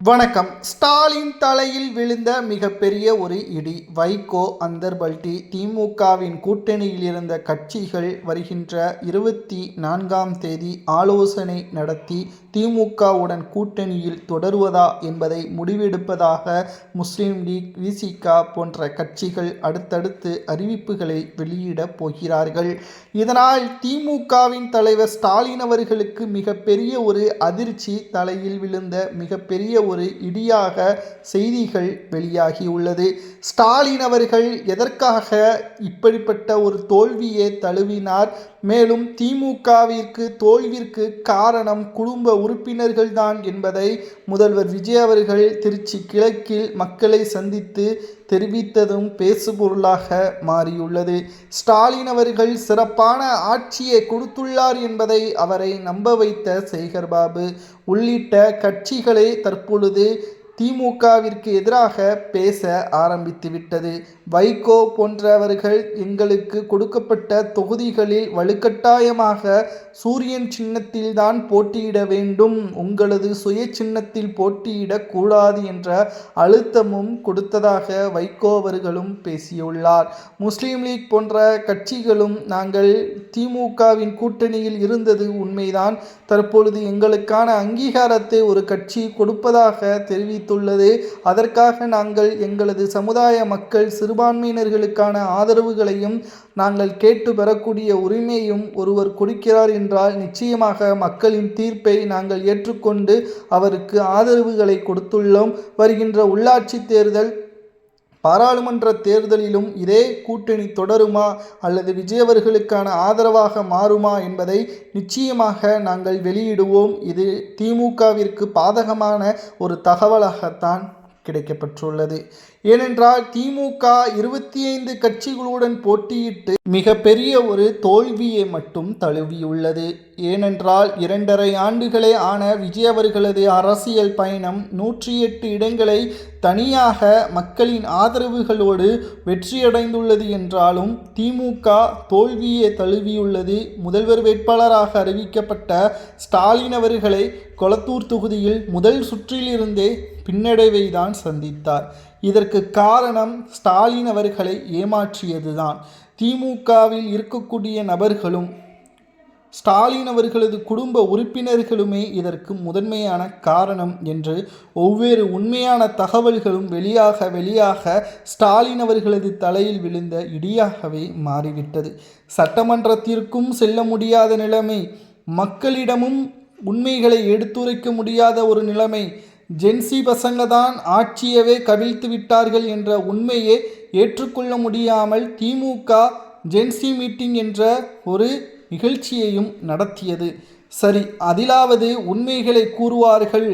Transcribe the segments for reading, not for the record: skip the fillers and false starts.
வணக்கம். ஸ்டாலின் தலையில் விழுந்த மிகப்பெரிய ஒரு இடி. வைகோ, அந்தர்பல்டி, திமுகவின் கூட்டணியில் இருந்த கட்சிகள் வருகின்ற 24ஆம் தேதி ஆலோசனை நடத்தி திமுகவுடன் கூட்டணியில் தொடருவதா என்பதை முடிவெடுப்பதாக முஸ்லிம் லீக், விசிக போன்ற கட்சிகள் அடுத்தடுத்து அறிவிப்புகளை வெளியிடப் போகிறார்கள். இதனால் திமுகவின் தலைவர் ஸ்டாலின் அவர்களுக்கு மிகப்பெரிய ஒரு அதிர்ச்சி தலையில் விழுந்த மிகப்பெரிய ஒரு இடியாக செய்திகள் வெளியாகியுள்ளது. ஸ்டாலின் அவர்கள் எதற்காக இப்படிப்பட்ட ஒரு தோல்வியை தழுவினார்? மேலும் திமுகவிற்கு தோல்விற்கு காரணம் குடும்ப உறுப்பினர்கள்தான் என்பதை முதல்வர் விஜய் அவர்கள் திருச்சி கிழக்கில் மக்களை சந்தித்து தெரிவித்ததும் பேசுபொருளாக மாறியுள்ளது. ஸ்டாலின் அவர்கள் சிறப்பான ஆட்சியை கொடுத்துள்ளார் என்பதை அவரை நம்ப வைத்த சேகர்பாபு உள்ளிட்ட கட்சிகளே தற்பொழுது திமுகவிற்கு எதிராக பேச ஆரம்பித்துவிட்டது. வைகோ போன்றவர்கள் எங்களுக்கு கொடுக்கப்பட்ட தொகுதிகளில் வலுக்கட்டாயமாக சூரியன் சின்னத்தில்தான் போட்டியிட வேண்டும், உங்களது சுய சின்னத்தில் போட்டியிடக்கூடாது என்ற அழுத்தமும் கொடுத்ததாக வைகோ அவர்களும் பேசியுள்ளார். முஸ்லீம் லீக் போன்ற கட்சிகளும் நாங்கள் திமுகவின் கூட்டணியில் இருந்தது உண்மைதான், தற்பொழுது எங்களுக்கான அங்கீகாரத்தை ஒரு கட்சி கொடுப்பதாக தெரிவித்துள்ளது. அதற்காக நாங்கள் எங்களது சமுதாய மக்கள் சிறுபான்மையினர்களுக்கான ஆதரவுகளையும் நாங்கள் கேட்டு பெறக்கூடிய உரிமையும் ஒருவர் கொடுக்கிறார் என்றால் நிச்சயமாக மக்களின் தீர்ப்பை நாங்கள் ஏற்றுக்கொண்டு அவருக்கு ஆதரவுகளை கொடுத்துள்ளோம். வருகின்ற உள்ளாட்சி தேர்தல், பாராளுமன்ற தேர்தலிலும் இதே கூட்டணி தொடருமா அல்லது விஜய் அவர்களுக்கான ஆதரவாக மாறுமா என்பதை நிச்சயமாக நாங்கள் வெளியிடுவோம். இது திமுகவிற்கு பாதகமான ஒரு தகவலாகத்தான் கிடைக்கப்பெற்றுள்ளது. ஏனென்றால் திமுக 25 கட்சிகளுடன் போட்டியிட்டு மிகப்பெரிய ஒரு தோல்வியை மட்டும் தழுவியுள்ளது. ஏனென்றால் 2.5 ஆண்டுகளே ஆன விஜய் அவர்களது அரசியல் பயணம் 108 இடங்களை தனியாக மக்களின் ஆதரவுகளோடு வெற்றியடைந்துள்ளது என்றாலும் திமுக தோல்வியை தழுவியுள்ளது. முதல்வர் வேட்பாளராக அறிவிக்கப்பட்ட ஸ்டாலின் அவர்களை கொளத்தூர் தொகுதியில் முதல் சுற்றிலிருந்தே பின்னடைவை தான் சந்தித்தார். இதற்கு காரணம் ஸ்டாலின் அவர்களை ஏமாற்றியதுதான். திமுகவில் இருக்கக்கூடிய நபர்களும் ஸ்டாலின் அவர்களது குடும்ப உறுப்பினர்களுமே இதற்கு முதன்மையான காரணம் என்று ஒவ்வொரு உண்மையான தகவல்களும் வெளியாக ஸ்டாலின் அவர்களது தலையில் விழுந்த இடியாகவே மாறிவிட்டது. சட்டமன்றத்திற்கும் செல்ல முடியாத நிலைமை, மக்களிடமும் உண்மைகளை எடுத்துரைக்க முடியாத ஒரு நிலைமை, ஜென்சி பசங்க தான் ஆட்சியவே கவிழ்த்து விட்டார்கள் என்ற உண்மையை ஏற்றுக்கொள்ள முடியாமல் திமுக ஜென்சி மீட்டிங் என்ற ஒரு நிகழ்ச்சியையும் நடத்தியது. சரி, அதிலாவது உண்மைகளை கூறுவார்கள்,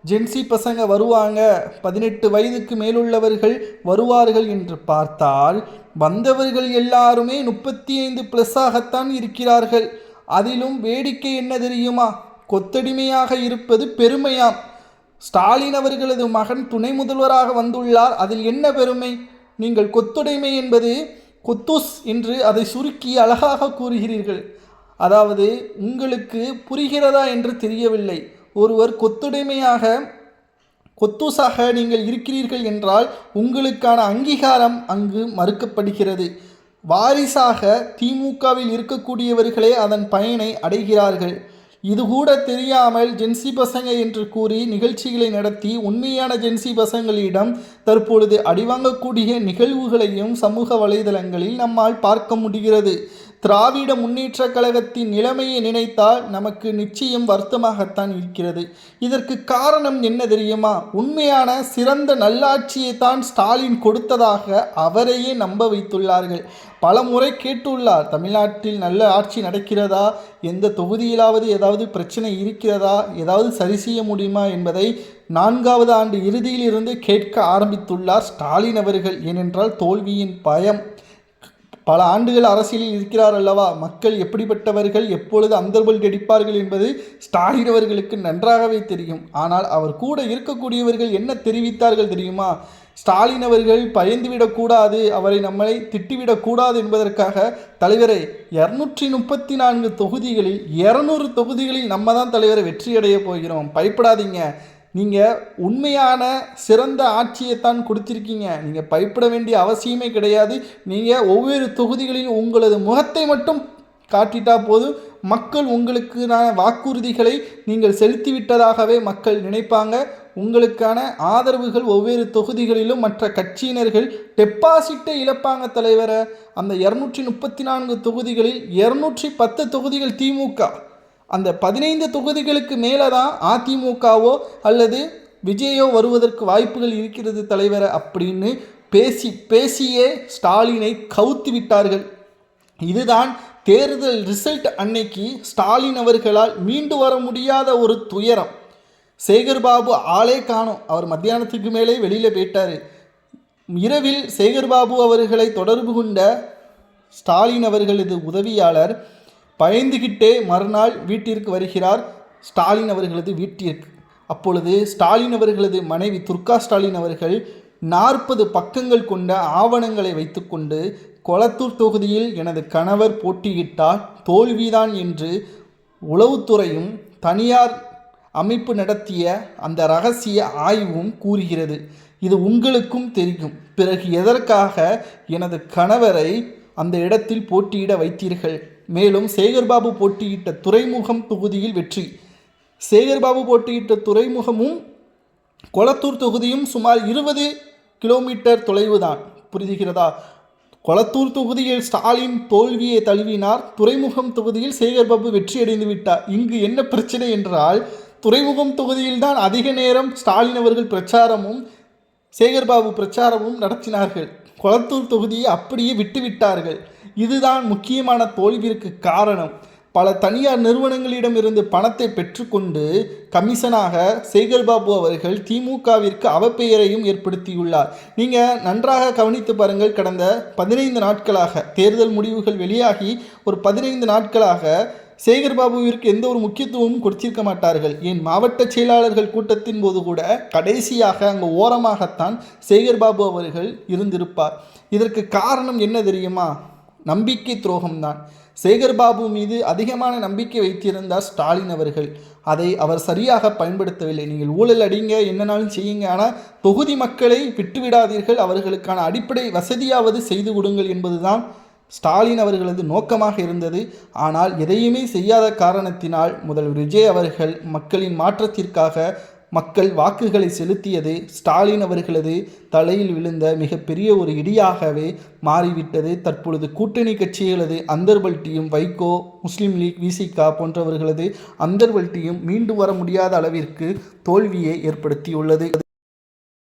ஜென்சி பசங்க வருவாங்க, 18 வயதுக்கு மேலுள்ளவர்கள் வருவார்கள் என்று பார்த்தால் வந்தவர்கள் எல்லாருமே 35+ இருக்கிறார்கள். அதிலும் வேடிக்கை என்ன தெரியுமா? கொத்தடிமையாக இருப்பது பெருமையாம். ஸ்டாலின் அவர்களது மகன் துணை முதல்வராக வந்துள்ளார், அதில் என்ன பெருமை? நீங்கள் கொத்தடிமை என்பது கொத்தூஸ் என்று அதை சுருக்கி அழகாக கூறுகிறீர்கள். அதாவது உங்களுக்கு புரிகிறதா என்று தெரியவில்லை. ஒருவர் கொத்தூசாக நீங்கள் இருக்கிறீர்கள் என்றால் உங்களுக்கான அங்கீகாரம் அங்கு மறுக்கப்படுகிறது. வாரிசாக திமுகவில் இருக்கக்கூடியவர்களே அதன் பயனை அடைகிறார்கள். இது கூட தெரியாமல் ஜென்சி பசங்க என்று கூறி நிகழ்ச்சிகளை நடத்தி உண்மையான ஜென்சி பசங்களிடம் தற்பொழுது அடிவாங்கக்கூடிய நிகழ்வுகளையும் சமூக வலைதளங்களில் நம்மால் பார்க்க முடிகிறது. திராவிட முன்னேற்ற கழகத்தின் நிலைமையை நினைத்தால் நமக்கு நிச்சயம் வருத்தமாகத்தான் இருக்கிறது. இதற்கு காரணம் என்ன தெரியுமா? உண்மையான சிறந்த நல்லாட்சியை தான் ஸ்டாலின் கொடுத்ததாக அவரையே நம்ப வைத்துள்ளார்கள். பல முறை கேட்டுள்ளார், தமிழ்நாட்டில் நல்ல ஆட்சி நடக்கிறதா, எந்த தொகுதியிலாவது ஏதாவது பிரச்சனை இருக்கிறதா, ஏதாவது சரி செய்ய முடியுமா என்பதை 4வது ஆண்டு இறுதியிலிருந்து கேட்க ஆரம்பித்துள்ளார் ஸ்டாலின் அவர்கள். ஏனென்றால் தோல்வியின் பயம். பல ஆண்டுகள் அரசியலில் இருக்கிறார் அல்லவா, மக்கள் எப்படிப்பட்டவர்கள், எப்பொழுது அந்தர்பல் அடிப்பார்கள் என்பது ஸ்டாலின் அவர்களுக்கு நன்றாகவே தெரியும். ஆனால் அவர் கூட இருக்கக்கூடியவர்கள் என்ன தெரிவித்தார்கள் தெரியுமா? ஸ்டாலின் அவர்கள் பயந்துவிடக்கூடாது, அவரை நம்மளை திட்டிவிடக்கூடாது என்பதற்காக, தலைவரை 234 தொகுதிகளில் 200 தொகுதிகளில் நம்ம தான் தலைவரை வெற்றியடைய போகிறோம், பயப்படாதீங்க, நீங்கள் உண்மையான சிறந்த ஆட்சியைத்தான் கொடுத்திருக்கீங்க. நீங்கள் பயப்பட வேண்டிய அவசியமே கிடையாது. நீங்கள் ஒவ்வொரு தொகுதிகளிலும் உங்களது முகத்தை மட்டும் காட்டிட்டா போதும், மக்கள் உங்களுக்கான வாக்குறுதிகளை நீங்கள் செலுத்திவிட்டதாகவே மக்கள் நினைப்பாங்க. உங்களுக்கான ஆதரவுகள் ஒவ்வொரு தொகுதிகளிலும் மற்ற கட்சியினர்கள் டெபாசிட்டை இழப்பாங்க தலைவரை. அந்த 234 தொகுதிகளில் 210 தொகுதிகள் திமுக, அந்த 15 தொகுதிகளுக்கு மேலே தான் அதிமுகவோ அல்லது விஜயோ வருவதற்கு வாய்ப்புகள் இருக்கிறது தலைவரை அப்படின்னு பேசியே ஸ்டாலினை கவுத்து விட்டார்கள். இதுதான் தேர்தல் ரிசல்ட் அன்னைக்கு ஸ்டாலின் அவர்களால் மீண்டு வர முடியாத ஒரு துயரம். சேகர்பாபு ஆளே காணோம். அவர் மத்தியானத்துக்கு மேலே வெளியில் போயிட்டார். இரவில் சேகர்பாபு அவர்களை தொடர்பு கொண்ட ஸ்டாலின் அவர்களது உதவியாளர் பயந்துகிட்டே மறுநாள் வீட்டிற்கு வருகிறார், ஸ்டாலின் அவர்களது வீட்டிற்கு. அப்பொழுது ஸ்டாலின் அவர்களது மனைவி துர்கா ஸ்டாலின் அவர்கள் 40 பக்கங்கள் கொண்ட ஆவணங்களை வைத்துக்கொண்டு, கொளத்தூர் தொகுதியில் எனது கணவர் போட்டியிட்டால் தோல்விதான் என்று உளவுத்துறையும் தனியார் அமைப்பு நடத்திய அந்த இரகசிய ஆய்வும் கூறுகிறது. இது உங்களுக்கும் தெரியும். பிறகு எதற்காக எனது கணவரை அந்த இடத்தில் போட்டியிட வைத்தீர்கள்? மேலும் சேகர்பாபு போட்டியிட்ட துறைமுகம் தொகுதியில் வெற்றி. சேகர்பாபு போட்டியிட்ட துறைமுகமும் கொளத்தூர் தொகுதியும் சுமார் 20 கிலோமீட்டர் தொலைவு தான். புரிகிறதா? கொளத்தூர் தொகுதியில் ஸ்டாலின் தோல்வியை தழுவினார், துறைமுகம் தொகுதியில் சேகர்பாபு வெற்றியடைந்து விட்டார். இங்கு என்ன பிரச்சனை என்றால், துறைமுகம் தொகுதியில்தான் அதிக நேரம் ஸ்டாலின் அவர்கள் பிரச்சாரமும் சேகர்பாபு பிரச்சாரமும் நடத்தினார்கள். கொளத்தூர் தொகுதியை அப்படியே விட்டுவிட்டார்கள். இதுதான் முக்கியமான தோல்விற்கு காரணம். பல தனியார் நிறுவனங்களிடமிருந்து பணத்தை பெற்றுக்கொண்டு கமிஷனாக சேகர்பாபு அவர்கள் திமுகவிற்கு அவப்பெயரையும் ஏற்படுத்தியுள்ளார். நீங்கள் நன்றாக கவனித்து பாருங்கள். கடந்த 15 நாட்களாக தேர்தல் முடிவுகள் வெளியாகி ஒரு 15 நாட்களாக சேகர்பாபுவிற்கு எந்த ஒரு முக்கியத்துவமும் கொடுத்திருக்க மாட்டார்கள். ஏன் மாவட்ட செயலாளர்கள் கூட்டத்தின் போது கூட கடைசியாக அங்கே ஓரமாகத்தான் சேகர்பாபு அவர்கள் இருந்திருப்பார். இதற்கு காரணம் என்ன தெரியுமா? நம்பிக்கை துரோகம்தான். சேகர்பாபு மீது அதிகமான நம்பிக்கை வைத்திருந்தார் ஸ்டாலின் அவர்கள். அதை அவர் சரியாக பயன்படுத்தவில்லை. நீங்கள் ஊழல் அடிங்க, என்னன்னாலும் செய்யுங்க, ஆனால் தொகுதி மக்களை விட்டுவிடாதீர்கள், அவர்களுக்கான அடிப்படை வசதியாவது செய்து கொடுங்கள் என்பதுதான் ஸ்டாலின் அவர்களது நோக்கமாக இருந்தது. ஆனால் எதையுமே செய்யாத காரணத்தினால் முதல்வர் விஜய் அவர்கள் மக்களின் மாற்றத்திற்காக மக்கள் வாக்குகளை செலுத்தியது ஸ்டாலின் அவர்களது தலையில் விழுந்த மிகப்பெரிய ஒரு இடியாகவே மாறிவிட்டது. தற்பொழுது கூட்டணி கட்சிகளது அந்தர்பல்ட்டியும், வைகோ, முஸ்லீம் லீக், விசிகா போன்றவர்களது அந்தர்பல்ட்டியும் மீண்டு வர முடியாத அளவிற்கு தோல்வியை ஏற்படுத்தியுள்ளது.